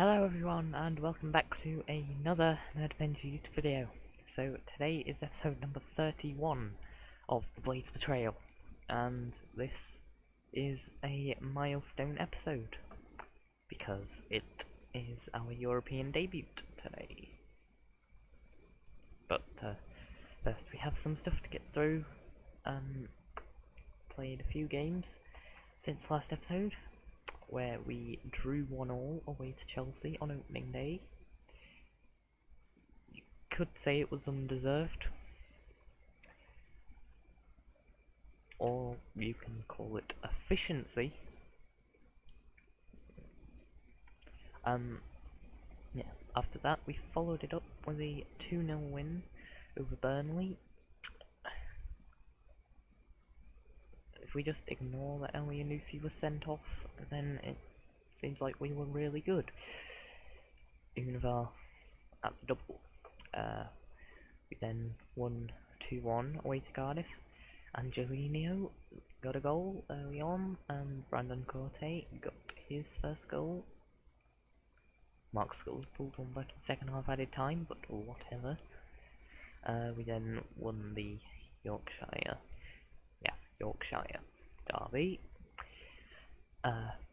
Hello everyone and welcome back to another Nerdbench YouTube video. So today is episode number 31 of the Betrayal, and this is a milestone episode because it is our European debut today. But first we have some stuff to get through. Played a few games since last episode, where we drew 1-1 away to Chelsea on opening day. You could say it was undeserved, or you can call it efficiency. Yeah. After that, we followed it up with a 2-0 win over Burnley. If we just ignore that Elianusi was sent off, then it seems like we were really good. Univar at the double. We then won 2-1 away to Cardiff. Angelino got a goal early on, and Brandon Corte got his first goal. Mark Scully pulled one back in second half added time, but whatever. We then won the Yorkshire derby.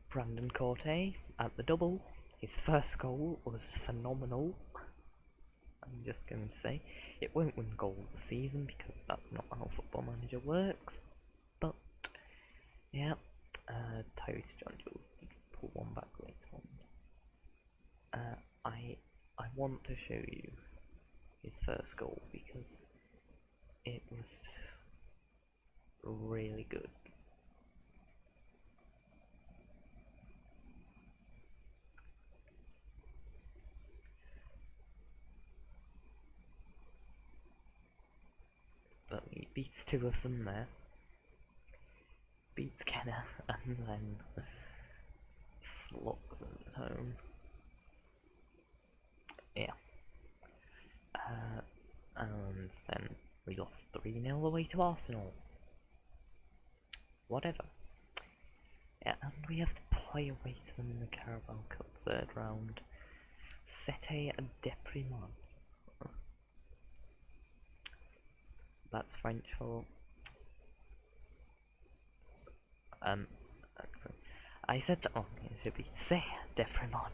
Brandon Corte at the double. His first goal was phenomenal. I'm just going to say, it won't win goal of the season because that's not how Football Manager works. But yeah, Tyrese John Jules pull one back later on. I want to show you his first goal because it was really good. But he beats two of them there. Beats Kenner and then slots it home. Yeah. And then we lost 3-0 away to Arsenal. Whatever. Yeah, and we have to play away to them in the Carabao Cup third round. C'était déprimant. That's French for I said that, it should be c'est déprimant.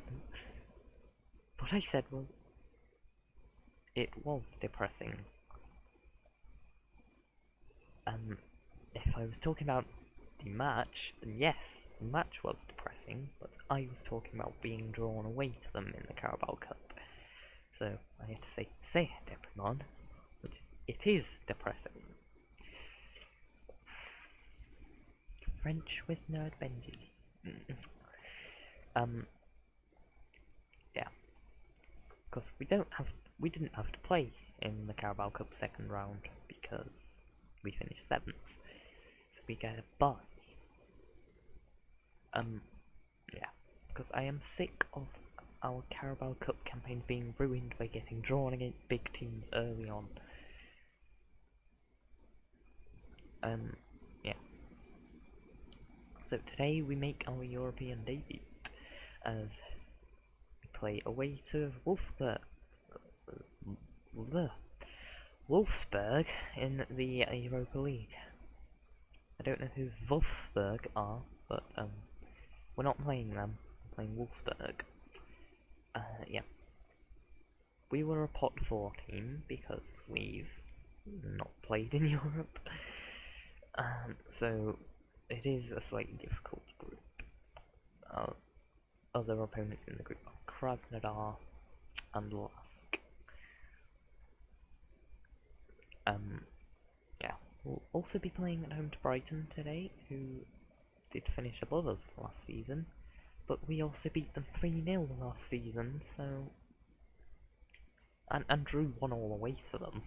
What I said was it was depressing. If I was talking about the match, then yes, the match was depressing, but I was talking about being drawn away to them in the Carabao Cup. So I had to say c'est déprimant, which it is depressing. French with Nerd Benji. Yeah. Because we didn't have to play in the Carabao Cup second round because we finished 7th. So we get a bye. Yeah. Because I am sick of our Carabao Cup campaign being ruined by getting drawn against big teams early on. Yeah. So today we make our European debut as we play away to Wolfsburg in the Europa League. I don't know who Wolfsburg are, but we're not playing them. We're playing Wolfsburg. Yeah. We were a pot 4 team because we've not played in Europe. So it is a slightly difficult group. Other opponents in the group are Krasnodar and Lask. Yeah, we'll also be playing at home to Brighton today, who did finish above us last season, but we also beat them 3-0 last season, so and drew 1-1 away to them.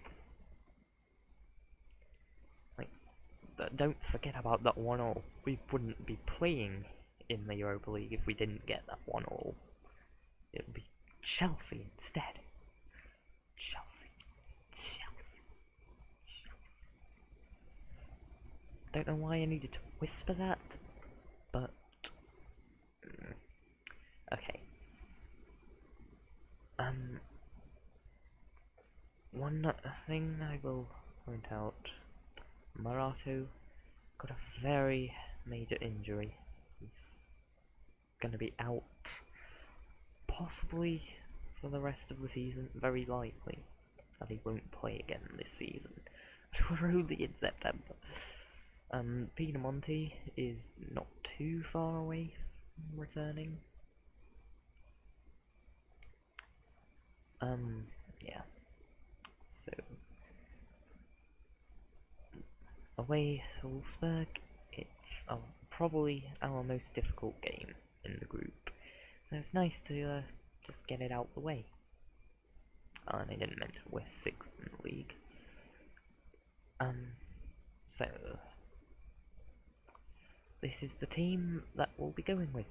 Like, don't forget about that 1-0. We wouldn't be playing in the Europa League if we didn't get that 1-0. It would be Chelsea instead. Chelsea. Don't know why I needed to whisper that, but okay. One thing I will point out, Marato got a very major injury. He's gonna be out possibly for the rest of the season, very likely that he won't play again this season. We're only in September. Pinamonti is not too far away from returning. Yeah. So away to Wolfsburg, it's probably our most difficult game in the group. So it's nice to just get it out the way. And I didn't mention we're 6th in the league. So this is the team that we'll be going with.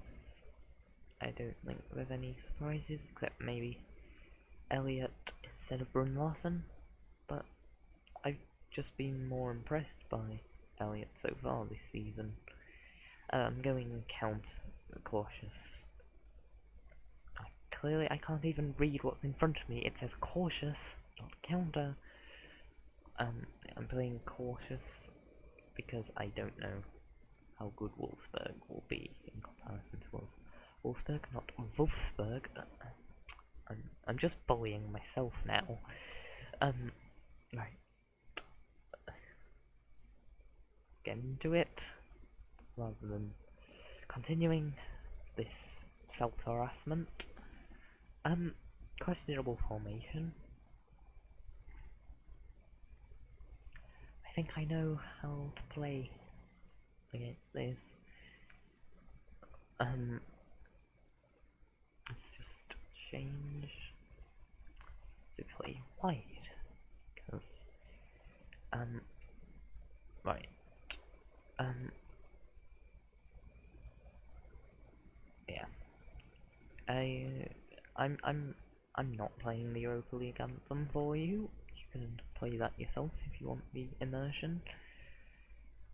I don't think there's any surprises except maybe Elliot instead of Brun Larsen, but I've just been more impressed by Elliot so far this season. I'm going count cautious. Clearly I can't even read what's in front of me. It says cautious, not counter. I'm playing cautious because I don't know how good Wolfsburg will be in comparison to us. Wolfsburg, not Wolfsburg. I'm just bullying myself now. Right. Get into it, rather than continuing this self-harassment. Questionable formation. I think I know how to play against this. Let's just change to play white, because, right, yeah, I'm not playing the Europa League anthem for you. You can play that yourself if you want the immersion.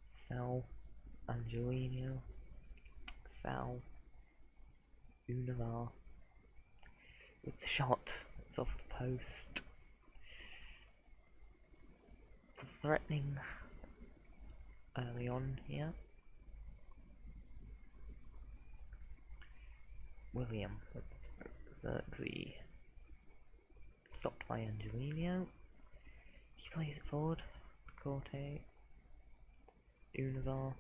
Sal, Angelino, Sal, Univar, with the shot, it's off the post. Threatening early on here. William with Xerxes. Stopped by Angelino. He plays it forward. Corte. Univar.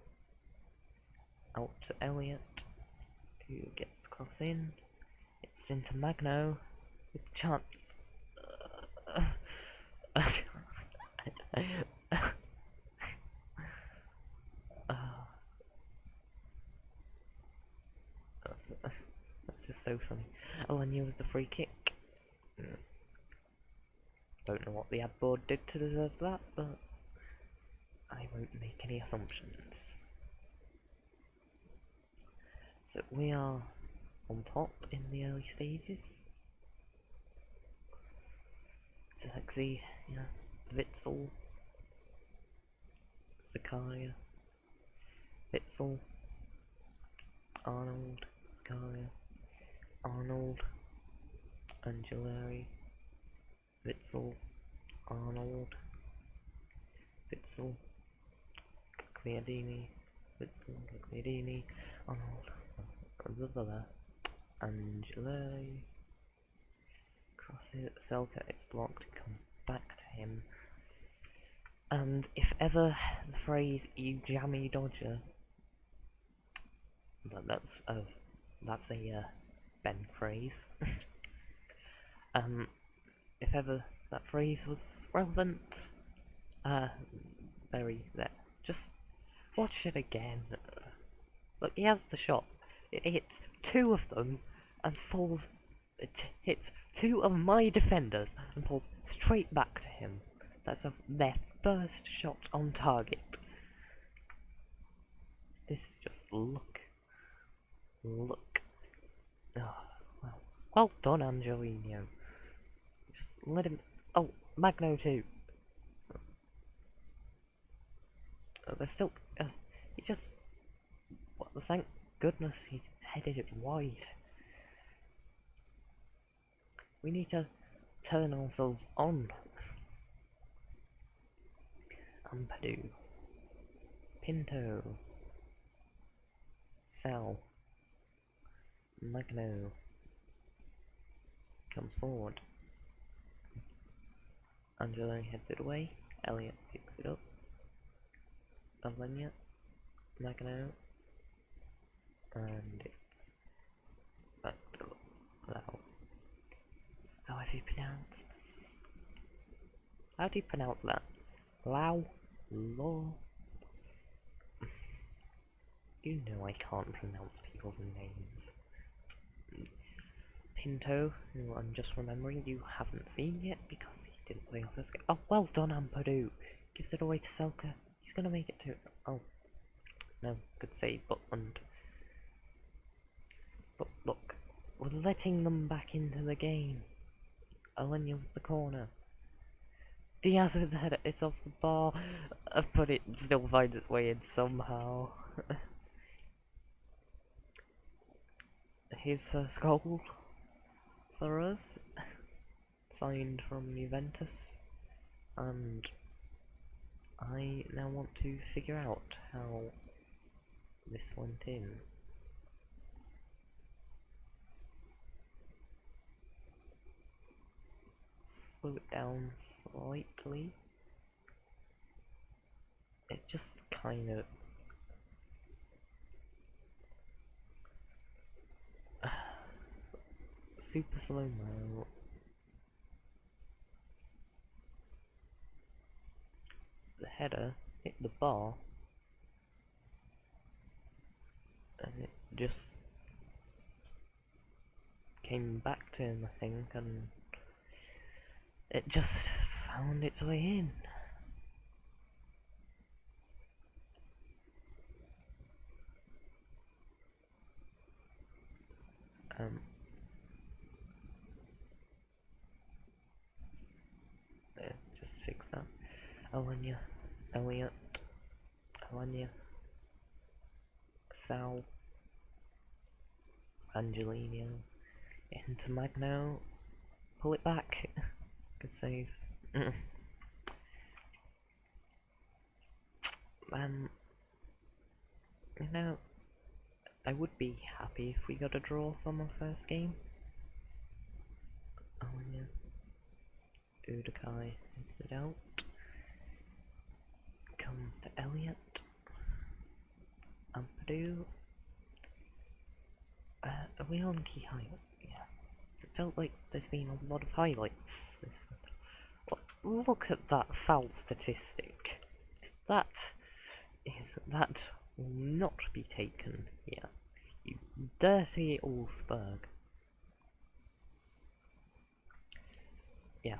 Out to Elliot, who gets the cross in. It's into Magno with the chance. That's just so funny. Oh, and you with the free kick. Don't know what the ad board did to deserve that, but I won't make any assumptions. So we are on top in the early stages. Xerxes, yeah, Witzel, Zakaria, Witzel, Arnold, Zakaria, Arnold, Angelari, Witzel, Arnold, Witzel, Cagliardini, Witzel, Cagliardini, Arnold, Angelari, cross it, Selka, it's blocked, it comes back to him. And if ever the phrase "you jammy dodger," that's a Ben phrase. If ever that phrase was relevant, very there. Just watch it again. Look, he has the shot. It hits two of them and falls. It hits two of my defenders and falls straight back to him. That's their first shot on target. This is just look. Oh, well done, Angelino. Just let him. Oh, Magno too. They're still. He just. Thank goodness he headed it wide. We need to turn ourselves on. Ampadu. Pinto. Sal. Magno. Comes forward. Angelo heads it away. Elliot picks it up. Alenia. Magno. And it's back to Lau. How do you pronounce this? How do you pronounce that? Lau? Law? You know I can't pronounce people's names. Pinto, who I'm just remembering you haven't seen yet because he didn't play our first game. Oh, well done, Ampadu! Gives it away to Selka. He's gonna make it to... Oh. No, good save, but look, we're letting them back into the game. Alenia with the corner. Diaz with the header, it's off the bar, but it still finds its way in somehow. His first goal for us, signed from Juventus, and I now want to figure out how this went in. Slow it down slightly. It just kind of... super slow-mo. The header hit the bar, and it just came back to him, I think, and it just found its way in. There, just fix that. Alenia, Elliot, Alenia, Sal, Angelino, into Magno, pull it back. Good save. You know, I would be happy if we got a draw from our first game. Alenia, Udokai hits it out. Comes to Elliot. Ampadu. Are we on key highlight? Yeah. It felt like there's been a lot of highlights. Look at that foul statistic. That will not be taken here. You dirty Wolfsburg. Yeah.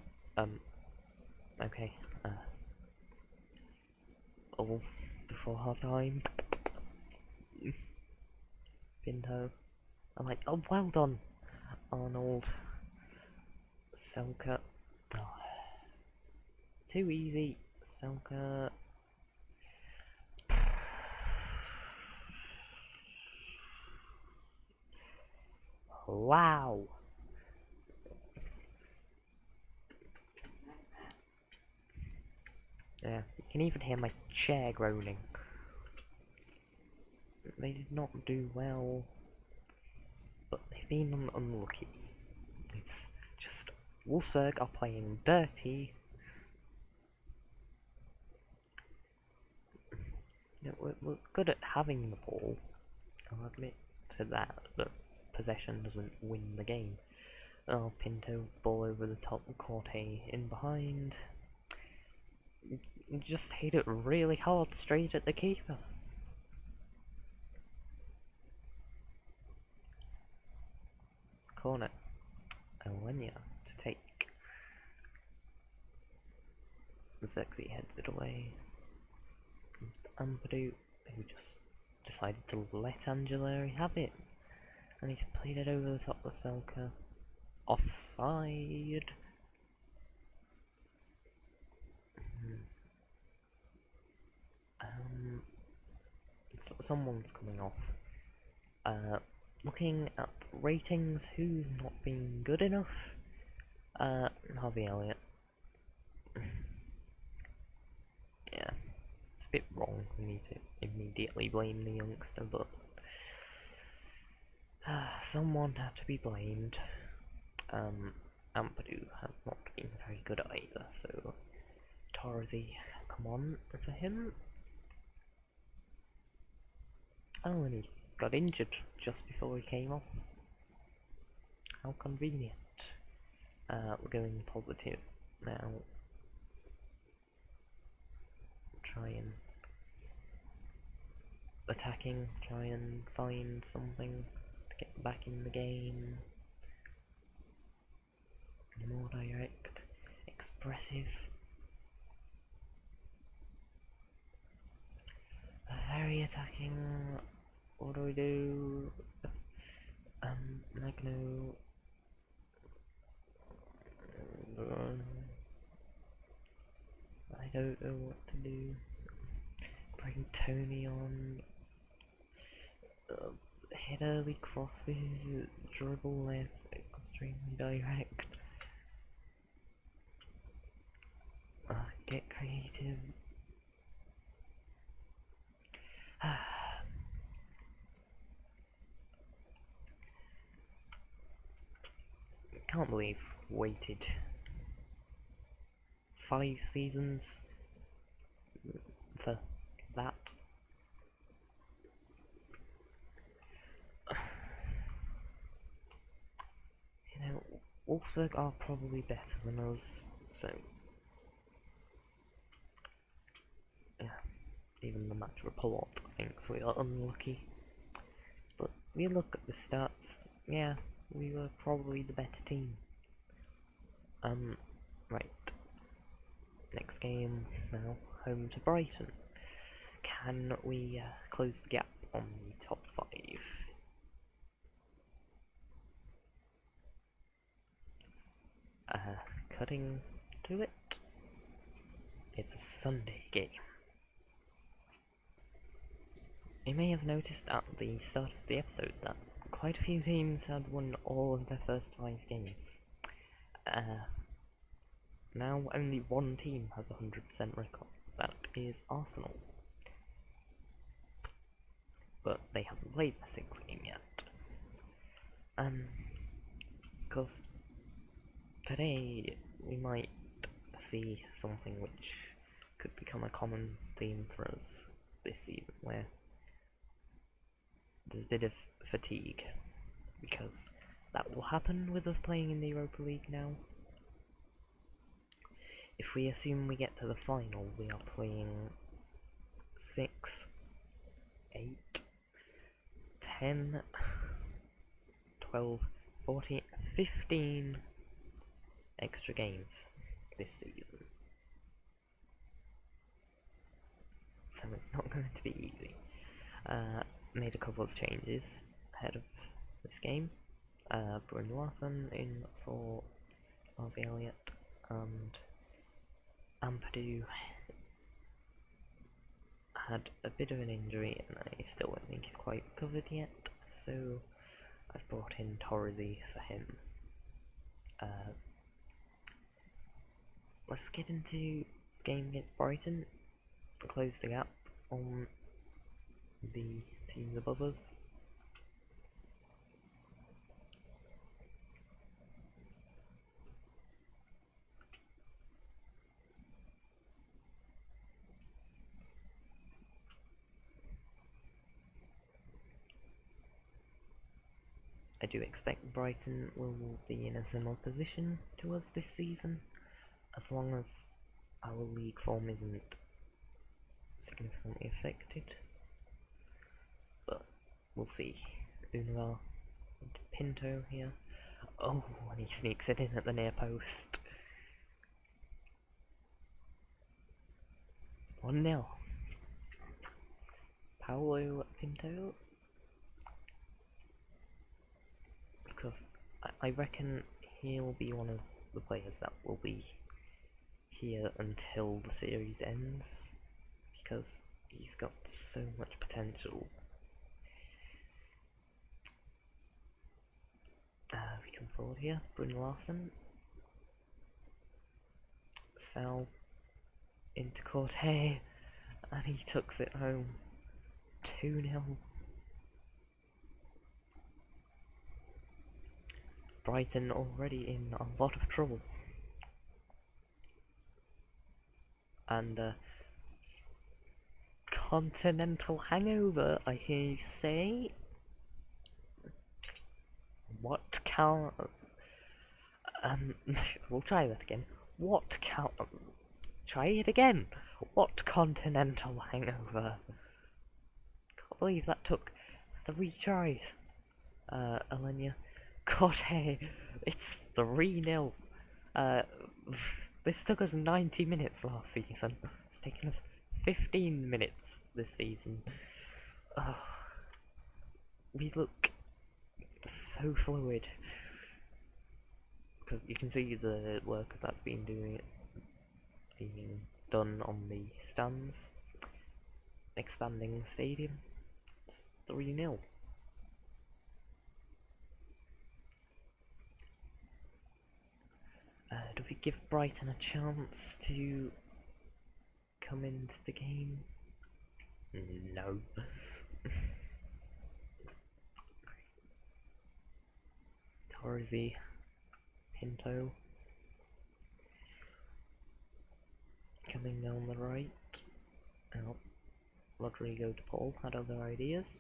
Okay. All before half time. Pinto. I'm like, oh, well done, Arnold. Selka. Oh. Too easy. Selka. Wow. Yeah, you can even hear my chair groaning. They did not do well, but they've been unlucky. It's just Wolfsburg are playing dirty. You know, we're good at having the ball. I'll admit to that, but possession doesn't win the game. Oh, Pinto, ball over the top, Corte in behind. Just hit it really hard straight at the keeper. Corner. Alenia to take. Zexy heads it away. Comes to Ampadu, who just decided to let Angelari have it. And he's played it over the top of Selka. Offside. Someone's coming off. Looking at ratings, who's not been good enough? Harvey Elliott. Yeah, it's a bit wrong. We need to immediately blame the youngster, but someone had to be blamed. Ampadu has not been very good either, so Torresy, come on for him. Oh, and he got injured just before he came off. How convenient. We're going positive now. Try and attacking, try and find something to get back in the game. More direct, expressive. Very attacking. What do we do? Magno. I don't know what to do. Bring Tony on. Hit early crosses, dribble less, extremely direct. Get creative. Can't believe waited 5 seasons for that. You know, Wolfsburg are probably better than us, so yeah. Even the match report thinks we are unlucky. But we look at the stats, yeah, we were probably the better team. Right. Next game now, home to Brighton. Can we close the gap on the top 5? Cutting to it. It's a Sunday game. You may have noticed at the start of the episode that quite a few teams had won all of their first 5 games. Now only one team has a 100% record. That is Arsenal. But they haven't played their 6th game yet. Because today we might see something which could become a common theme for us this season, where there's a bit of fatigue, because that will happen with us playing in the Europa League now. If we assume we get to the final, we are playing 6, 8, 10, 12, 14, 15 extra games this season. So it's not going to be easy. Made a couple of changes ahead of this game. Bruno Larson in for Harvey Elliott, and Ampadu had a bit of an injury and I still don't think he's quite recovered yet, so I've brought in Torresy for him. Let's get into this game against Brighton to close the gap on the teams above us. I do expect Brighton will be in a similar position to us this season, as long as our league form isn't significantly affected. But we'll see. Unvar and Pinto here. Oh, and he sneaks it in at the near post. 1-0. Paulo Pinto. Because I reckon he'll be one of the players that will be here until the series ends, because he's got so much potential. We come forward here, Bruno Larson. Sal into Corte, and he tucks it home. 2-0. Brighton already in a lot of trouble. And continental hangover, I hear you say? What count? We'll try that again. What count? Try it again. What continental hangover? Can't believe that took 3 tries. Alenia. God, hey, it's 3-0. This took us 90 minutes last season. It's taken us 15 minutes this season. We look so fluid. Because you can see the work that's being done on the stands. Expanding the stadium. It's 3-0. Do we give Brighton a chance to come into the game? No. Torresy, Pinto, coming down the right. Oh, Rodrigo de Paul had other ideas.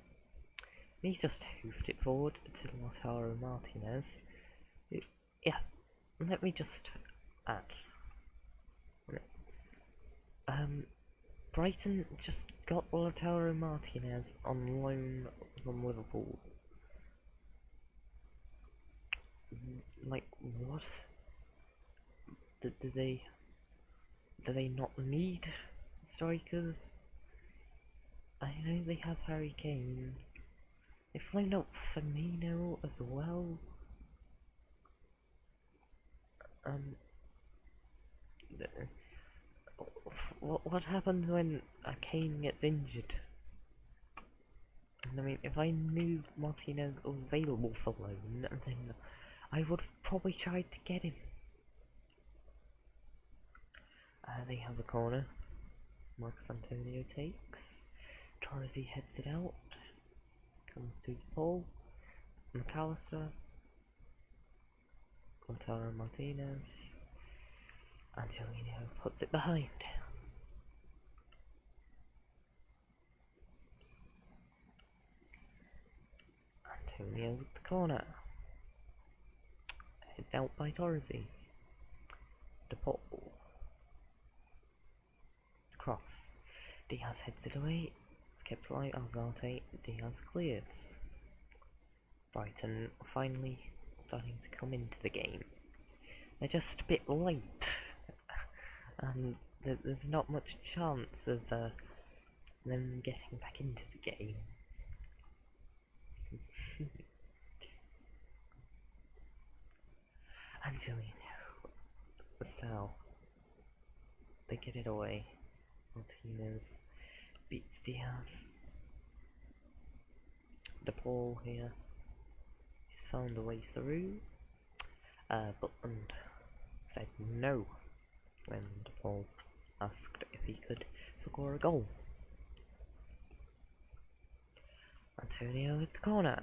He just hoofed it forward to Lautaro Martinez. Yeah, let me just add. Brighton just got Lautaro Martinez on loan from Liverpool. Like, what? Do they not need strikers? I know they have Harry Kane. They've loaned up Firmino as well. What happens when a Kane gets injured? And I mean, if I knew Martinez was available for loan, then I would have probably tried to get him. They have a corner. Marcus Antonio takes. Torresy heads it out. Comes to Paul. McAllister. Lautaro Martinez. Angelino puts it behind. Antonio with the corner. Head out by Torresy. De Paul. Cross. Diaz heads it away. It's kept right. Alzate. Diaz clears. Brighton finally starting to come into the game. They're just a bit late. And there's not much chance of them getting back into the game. Angelino. So they get it away. Martinez beats Diaz. De Paul here. He's found a way through. Butland said no when De Paul asked if he could score a goal. Antonio with the corner.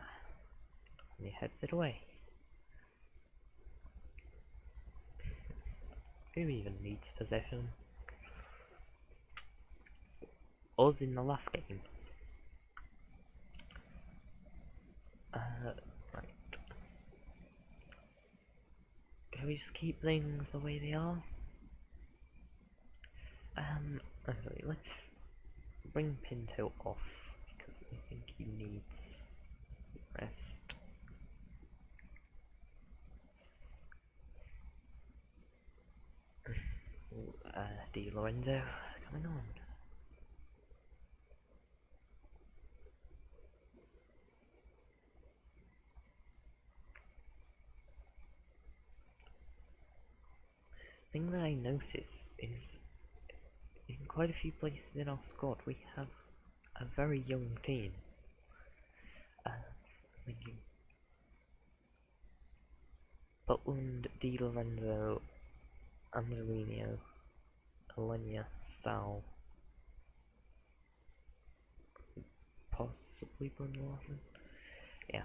And he heads it away. Who even needs possession? Us in the last game. Right. Can we just keep things the way they are? Okay, let's bring Pinto off because I think he needs rest. Di Lorenzo coming on. Thing that I notice is in quite a few places in our squad we have a very young team. Thinking Butland, Di Lorenzo, Angelino, Alenia, Sal, possibly Brunlasen. Yeah,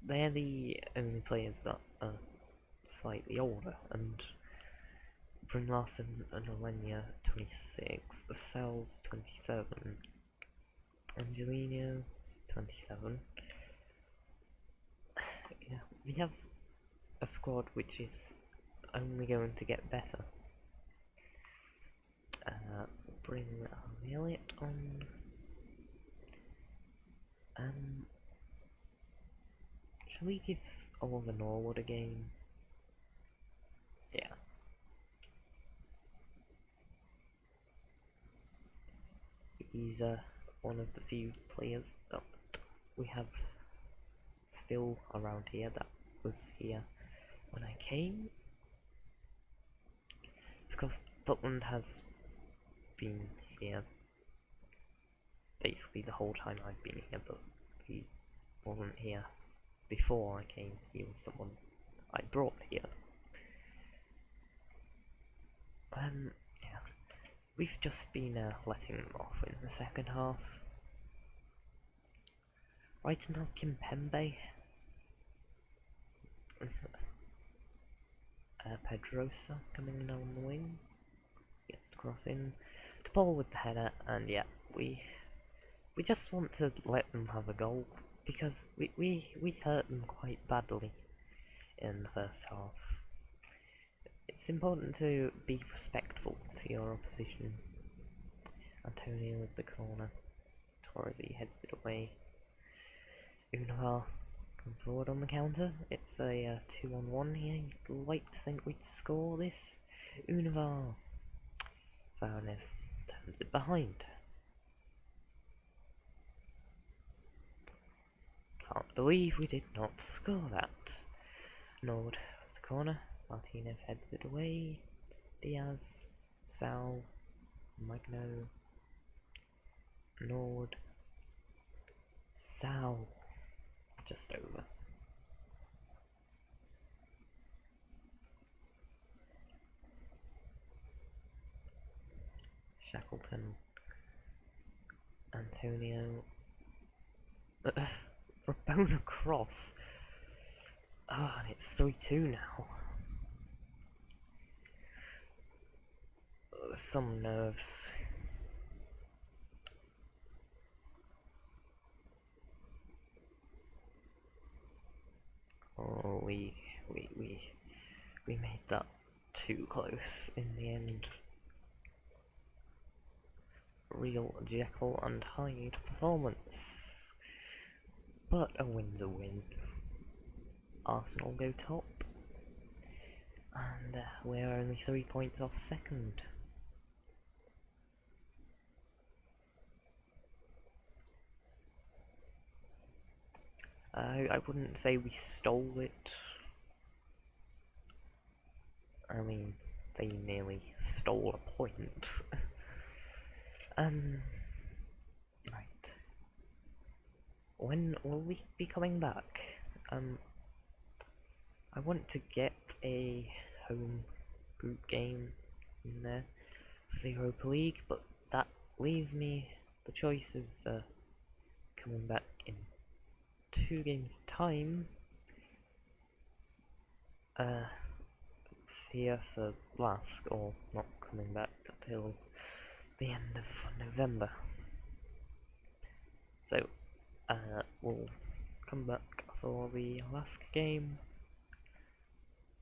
they're the only players that are slightly older, and Brunlasen and Alenia 26, Sal's 27, Angelino's 27. Yeah, we have a squad which is only going to get better. Bring Elliot on. Shall we give Oliver Norwood a game? Yeah. He's one of the few players that we have still around here that was here when I came. Because Butland has been here basically the whole time I've been here, but he wasn't here before I came. He was someone I brought here. Yeah. We've just been letting them off in the second half. Right now, Kimpembe. Pedrosa coming down the wing. Gets the cross in. To Paul with the header, and yeah, we just want to let them have a goal because we hurt them quite badly in the first half. It's important to be respectful to your opposition. Antonio with the corner. Torres heads it away. Unavar come forward on the counter. It's a 2-on-1 here. You'd like to think we'd score this. Unavar. Varnes turns it behind. Can't believe we did not score that. Nord with the corner. Martinez heads it away. Diaz, Sal, Magno, Nord, Sal, just over. Shackleton, Antonio, Rabona cross. Oh, and it's 3-2 now. Some nerves. Oh, we made that too close in the end. Real Jekyll and Hyde performance. But a win's a win. Arsenal go top. And we're only 3 points off second. I wouldn't say we stole it. I mean, they nearly stole a point. Right. When will we be coming back? I want to get a home group game in there for the Europa League, but that leaves me the choice of coming back in 2 games' time. Here for Lask, or not coming back until the end of November. So, we'll come back for the Lask game,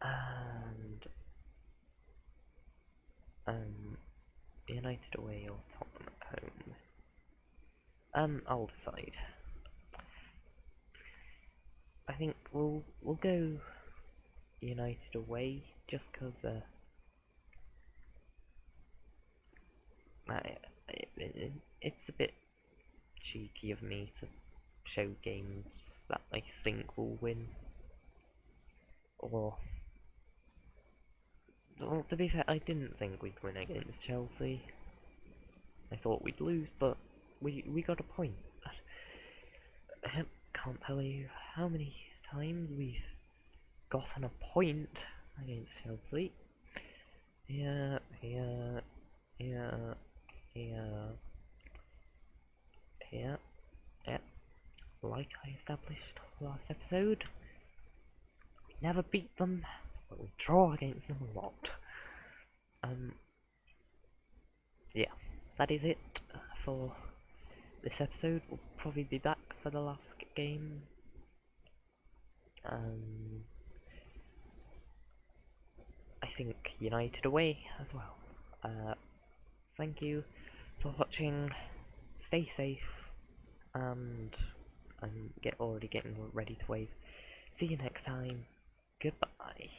and United away or Tottenham at home. I'll decide. I think we'll go United away just because it's a bit cheeky of me to show games that I think will win. Or, well, to be fair, I didn't think we'd win against Chelsea. I thought we'd lose, but we got a point. I can't tell you how many times we've gotten a point against Chelsea. Here, here, here, here. Yeah, like I established last episode, we never beat them, but we draw against them a lot. Yeah, that is it for this episode. We'll probably be back for the last game. I think United away as well. Thank you for watching. Stay safe, and I'm already getting ready to wave. See you next time. Goodbye.